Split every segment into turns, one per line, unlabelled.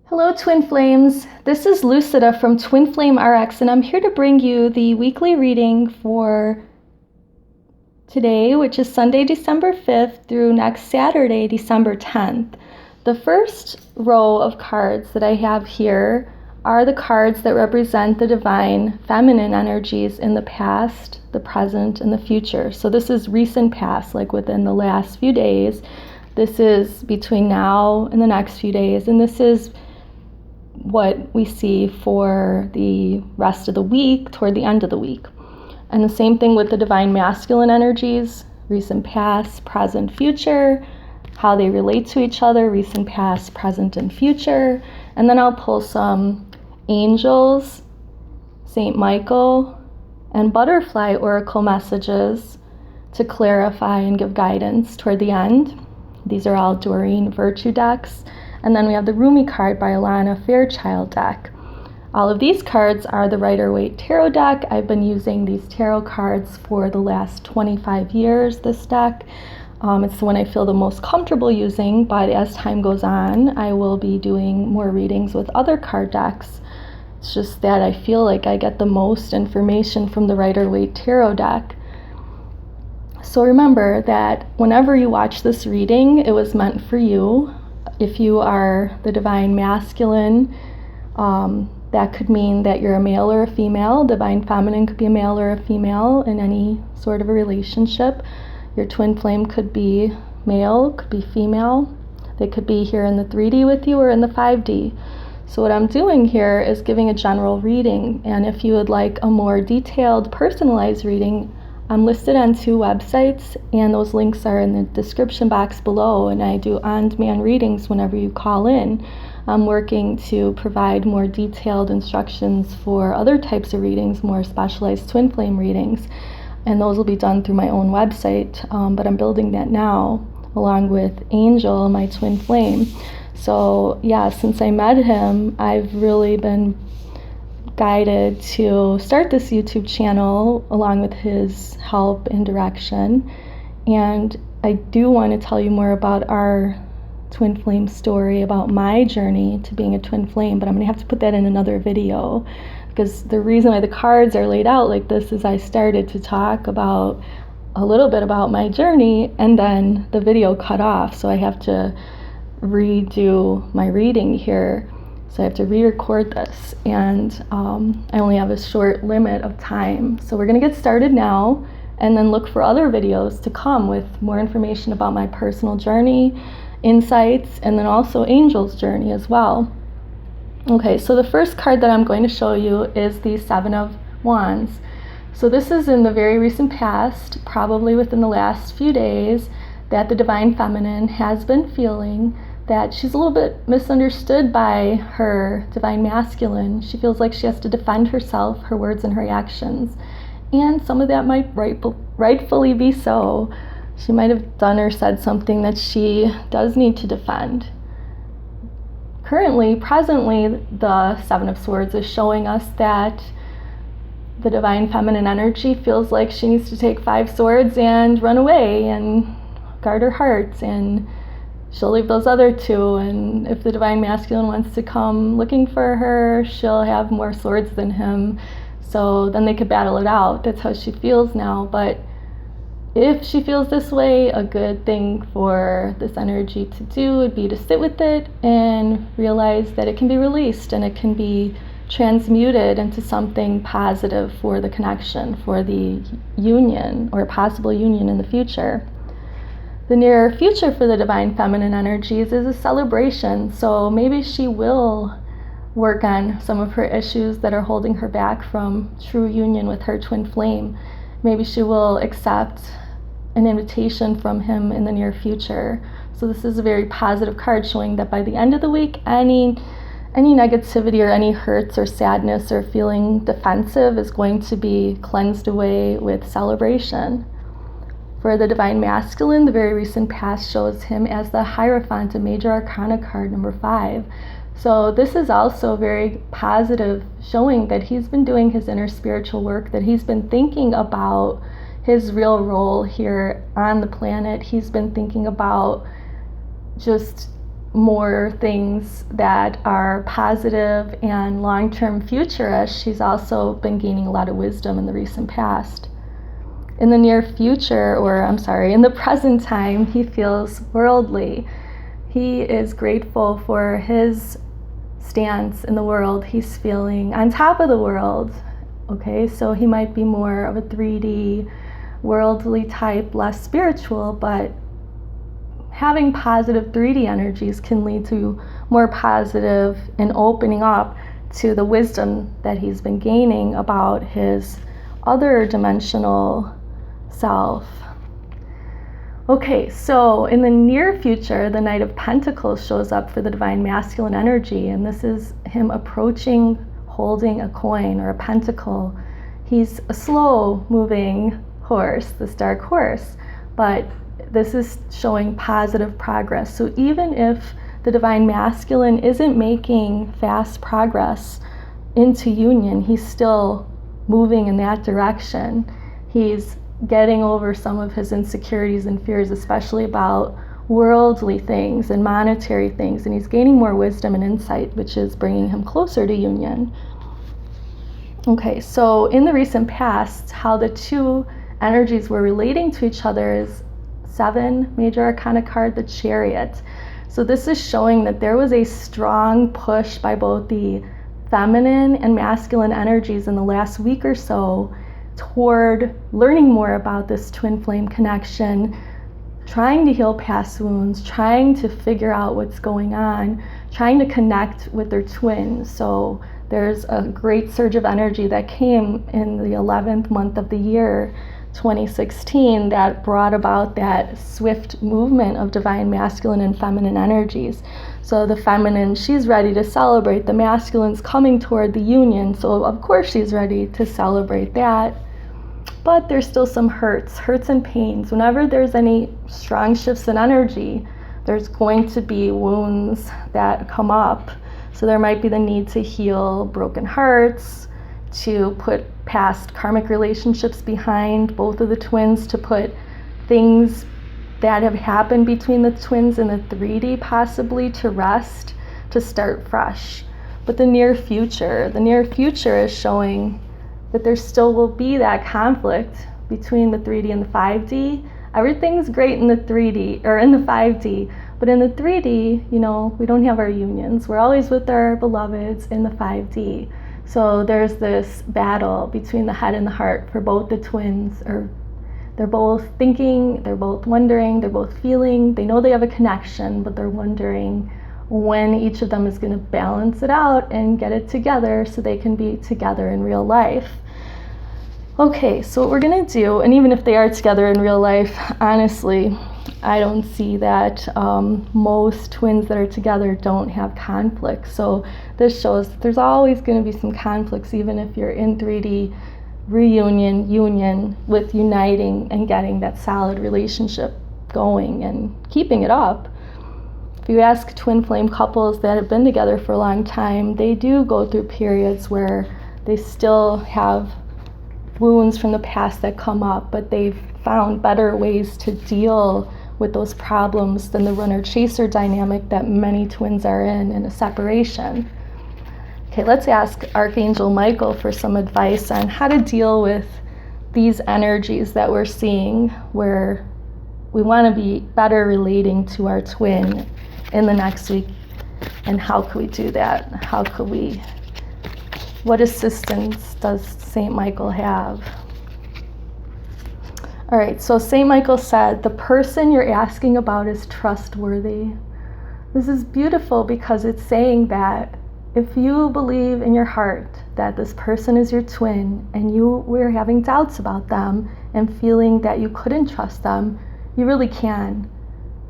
Hello, Twin Flames. This is Lucida from Twin Flame RX, and I'm here to bring you the weekly reading for today, which is Sunday, December 5th through next Saturday, December 10th. The first row of cards that I have here are the cards that represent the divine feminine energies in the past, the present, and the future. So this is recent past, like within the last few days. This is between now and the next few days, and this is what we see for the rest of the week, toward the end of the week. And the same thing with the divine masculine energies, recent past, present, future, how they relate to each other, recent past, present, and future. And then I'll pull some angels, Saint Michael, and butterfly oracle messages to clarify and give guidance toward the end. These are all Doreen Virtue decks. And then we have the Rumi card by Alana Fairchild deck. All of these cards are the Rider-Waite Tarot deck. I've been using these tarot cards for the last 25 years, this deck. It's the one I feel the most comfortable using, but as time goes on, I will be doing more readings with other card decks. It's just that I feel like I get the most information from the Rider-Waite Tarot deck. So remember that whenever you watch this reading, it was meant for you. If you are the divine masculine, that could mean that you're a male or a female. Divine feminine could be a male or a female in any sort of a relationship. Your twin flame could be male, could be female. They could be here in the 3D with you or in the 5D. So what I'm doing here is giving a general reading. And if you would like a more detailed, personalized reading, I'm listed on 2 websites, and those links are in the description box below, and I do on-demand readings whenever you call in. I'm working to provide more detailed instructions for other types of readings, more specialized twin flame readings, and those will be done through my own website, but I'm building that now, along with Angel, my twin flame. So yeah, since I met him, I've really been guided to start this YouTube channel along with his help and direction. And I do want to tell you more about our twin flame story, about my journey to being a twin flame, but I'm going to have to put that in another video, because the reason why the cards are laid out like this is I started to talk about a little bit about my journey and then the video cut off, so I have to redo my reading here. So I have to re-record this, and I only have a short limit of time. So we're going to get started now, and then look for other videos to come with more information about my personal journey, insights, and then also Angel's journey as well. Okay, so the first card that I'm going to show you is the Seven of Wands. So this is in the very recent past, probably within the last few days, that the divine feminine has been feeling that she's a little bit misunderstood by her divine masculine. She feels like she has to defend herself, her words, and her actions. And some of that might rightfully be so. She might have done or said something that she does need to defend. Currently, presently, the Seven of Swords is showing us that the divine feminine energy feels like she needs to take 5 swords and run away and guard her heart, and she'll leave those other 2, and if the divine masculine wants to come looking for her, she'll have more swords than him, so then they could battle it out. That's how she feels now. But if she feels this way, a good thing for this energy to do would be to sit with it and realize that it can be released and it can be transmuted into something positive for the connection, for the union or possible union in the future. The near future for the divine feminine energies is a celebration, so maybe she will work on some of her issues that are holding her back from true union with her twin flame. Maybe she will accept an invitation from him in the near future. So this is a very positive card, showing that by the end of the week, any negativity or any hurts or sadness or feeling defensive is going to be cleansed away with celebration. For the divine masculine, the very recent past shows him as the Hierophant, a major arcana card, number 5. So this is also very positive, showing that he's been doing his inner spiritual work, that he's been thinking about his real role here on the planet. He's been thinking about just more things that are positive and long-term futurish. She's also been gaining a lot of wisdom in the recent past. In the near future, in the present time, he feels worldly. He is grateful for his stance in the world. He's feeling on top of the world. Okay, so he might be more of a 3D, worldly type, less spiritual, but having positive 3D energies can lead to more positive and opening up to the wisdom that he's been gaining about his other dimensional self. Okay, so in the near future, the Knight of Pentacles shows up for the Divine Masculine energy, and this is him approaching, holding a coin or a pentacle. He's a slow-moving horse, this dark horse, but this is showing positive progress. So even if the Divine Masculine isn't making fast progress into union, he's still moving in that direction. He's getting over some of his insecurities and fears, especially about worldly things and monetary things, and he's gaining more wisdom and insight, which is bringing him closer to union. Okay, so in the recent past, how the two energies were relating to each other is 7 major arcana card, the Chariot. So this is showing that there was a strong push by both the feminine and masculine energies in the last week or so toward learning more about this twin flame connection, trying to heal past wounds, trying to figure out what's going on, trying to connect with their twins. So there's a great surge of energy that came in the 11th month of the year, 2016, that brought about that swift movement of divine masculine and feminine energies. So the feminine, she's ready to celebrate. The masculine's coming toward the union, so of course she's ready to celebrate that. But there's still some hurts and pains. Whenever there's any strong shifts in energy, there's going to be wounds that come up. So there might be the need to heal broken hearts, to put past karmic relationships behind both of the twins, to put things that have happened between the twins in the 3D possibly to rest, to start fresh. But the near future is showing that there still will be that conflict between the 3D and the 5D. Everything's great in the 3D or in the 5D, but in the 3D, we don't have our unions. We're always with our beloveds in the 5D. So there's this battle between the head and the heart for both the twins, or they're both thinking, they're both wondering, they're both feeling, they know they have a connection, but they're wondering when each of them is going to balance it out and get it together so they can be together in real life. Okay, so what we're going to do, and even if they are together in real life, honestly, I don't see that most twins that are together don't have conflict. So this shows that there's always going to be some conflicts, even if you're in 3D union with uniting and getting that solid relationship going and keeping it up. If you ask twin flame couples that have been together for a long time, they do go through periods where they still have wounds from the past that come up, but they've found better ways to deal with those problems than the runner-chaser dynamic that many twins are in a separation. Okay, let's ask Archangel Michael for some advice on how to deal with these energies that we're seeing where we want to be better relating to our twin in the next week. And how could we do that? What assistance does St. Michael have? All right, so St. Michael said, the person you're asking about is trustworthy. This is beautiful because it's saying that if you believe in your heart that this person is your twin and you were having doubts about them and feeling that you couldn't trust them, you really can.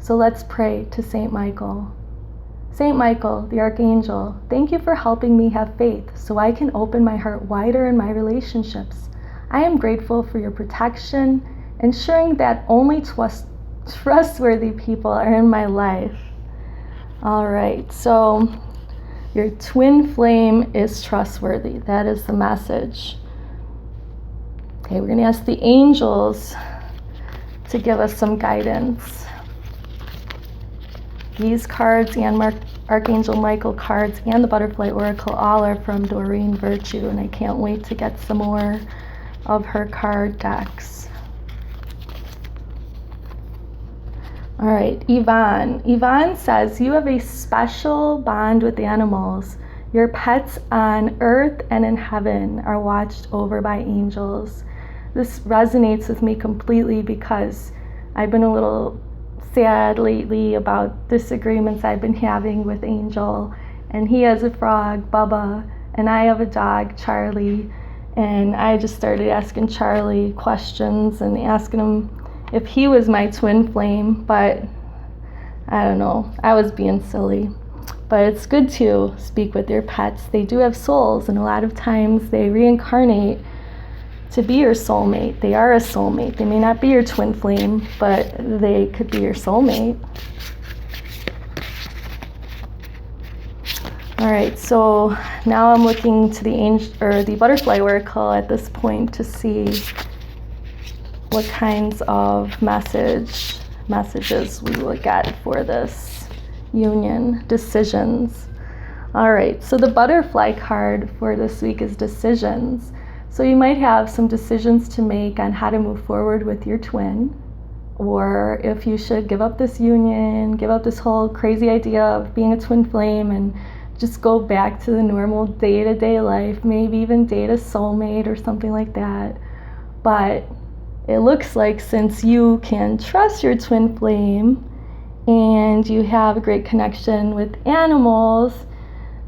So let's pray to St. Michael. St. Michael, the Archangel, thank you for helping me have faith so I can open my heart wider in my relationships. I am grateful for your protection, ensuring that only trustworthy people are in my life. All right, so your twin flame is trustworthy. That is the message. Okay, we're going to ask the angels to give us some guidance. These cards and Archangel Michael cards and the Butterfly Oracle all are from Doreen Virtue, and I can't wait to get some more of her card decks. All right, Yvonne. Yvonne says, you have a special bond with animals. Your pets on earth and in heaven are watched over by angels. This resonates with me completely because I've been a little sad lately about disagreements I've been having with Angel. And he has a frog, Bubba, and I have a dog, Charlie. And I just started asking Charlie questions and asking him if he was my twin flame, but I don't know, I was being silly. But it's good to speak with your pets. They do have souls, and a lot of times they reincarnate to be your soulmate. They are a soulmate. They may not be your twin flame, but they could be your soulmate. All right, so now I'm looking to the angel or the Butterfly Oracle at this point to see what kinds of messages we will get for this union. Decisions. All right, so the butterfly card for this week is decisions. So you might have some decisions to make on how to move forward with your twin, or if you should give up this union, give up this whole crazy idea of being a twin flame and just go back to the normal day-to-day life, maybe even date a soulmate or something like that. But it looks like since you can trust your twin flame and you have a great connection with animals,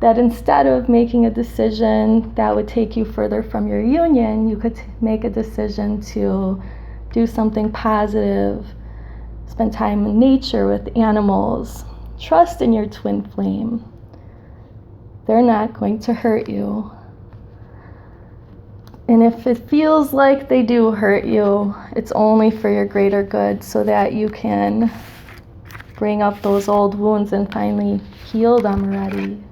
that instead of making a decision that would take you further from your union, you could make a decision to do something positive, spend time in nature with animals. Trust in your twin flame. They're not going to hurt you. And if it feels like they do hurt you, it's only for your greater good so that you can bring up those old wounds and finally heal them already.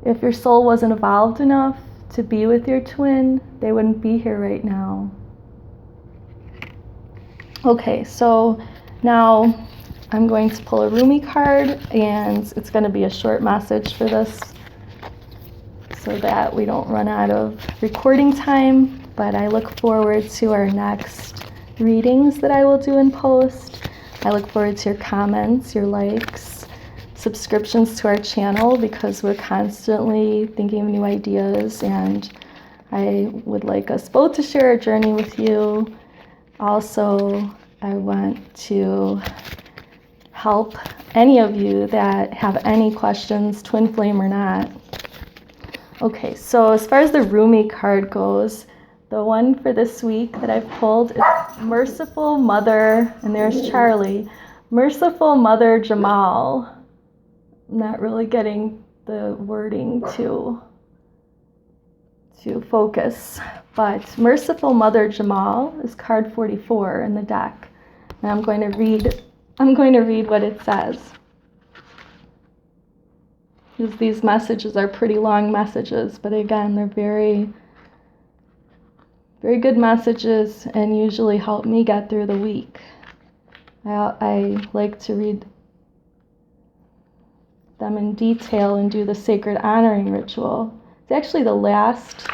If your soul wasn't evolved enough to be with your twin, they wouldn't be here right now. Okay, so now I'm going to pull a Rumi card, and it's going to be a short message for this so that we don't run out of recording time, but I look forward to our next readings that I will do in post. I look forward to your comments, your likes, subscriptions to our channel, because we're constantly thinking of new ideas, and I would like us both to share our journey with you. Also, I want to help any of you that have any questions, twin flame or not. Okay, so as far as the Rumi card goes, the one for this week that I've pulled is Merciful Mother, and there's Charlie. Merciful Mother Jamal. I'm not really getting the wording to focus, but Merciful Mother Jamal is card 44 in the deck, and I'm going to read what it says. Because these messages are pretty long messages, but again, they're very, very good messages and usually help me get through the week. I like to read them in detail and do the sacred honoring ritual. It's actually the last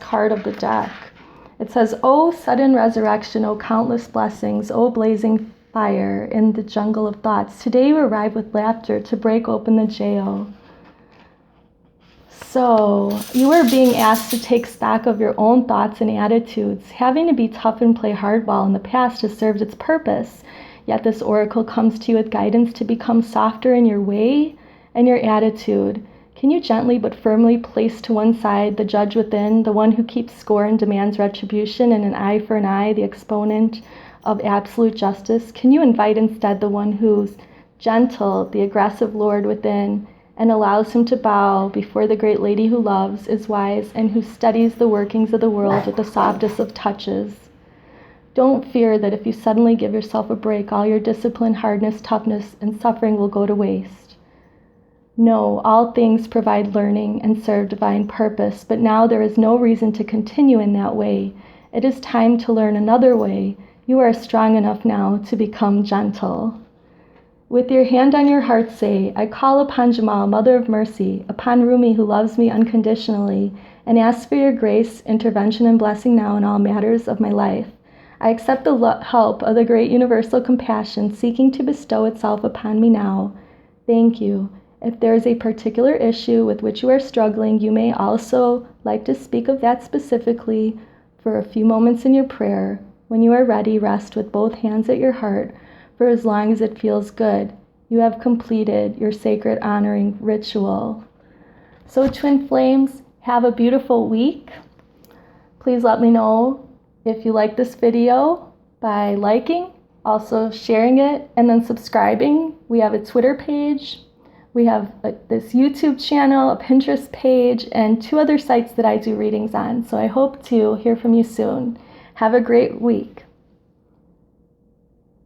card of the deck. It says, "O sudden resurrection, O countless blessings, O blazing fire in the jungle of thoughts. Today you arrive with laughter to break open the jail." So you are being asked to take stock of your own thoughts and attitudes. Having to be tough and play hardball in the past has served its purpose. Yet this oracle comes to you with guidance to become softer in your way and your attitude. Can you gently but firmly place to one side the judge within, the one who keeps score and demands retribution, and an eye for an eye, the exponent of absolute justice? Can you invite instead the one who's gentle, the aggressive lord within, and allows him to bow before the great lady who loves, is wise, and who studies the workings of the world with the softest of touches? Don't fear that if you suddenly give yourself a break, all your discipline, hardness, toughness, and suffering will go to waste. No, all things provide learning and serve divine purpose, but now there is no reason to continue in that way. It is time to learn another way. You are strong enough now to become gentle. With your hand on your heart say, I call upon Jamal, Mother of Mercy, upon Rumi who loves me unconditionally, and ask for your grace, intervention, and blessing now in all matters of my life. I accept the help of the great universal compassion seeking to bestow itself upon me now. Thank you. If there is a particular issue with which you are struggling, you may also like to speak of that specifically for a few moments in your prayer. When you are ready, rest with both hands at your heart for as long as it feels good. You have completed your sacred honoring ritual. So Twin Flames, have a beautiful week. Please let me know if you like this video by liking, also sharing it, and then subscribing. We have a Twitter page. We have this YouTube channel, a Pinterest page, and 2 other sites that I do readings on. So I hope to hear from you soon. Have a great week.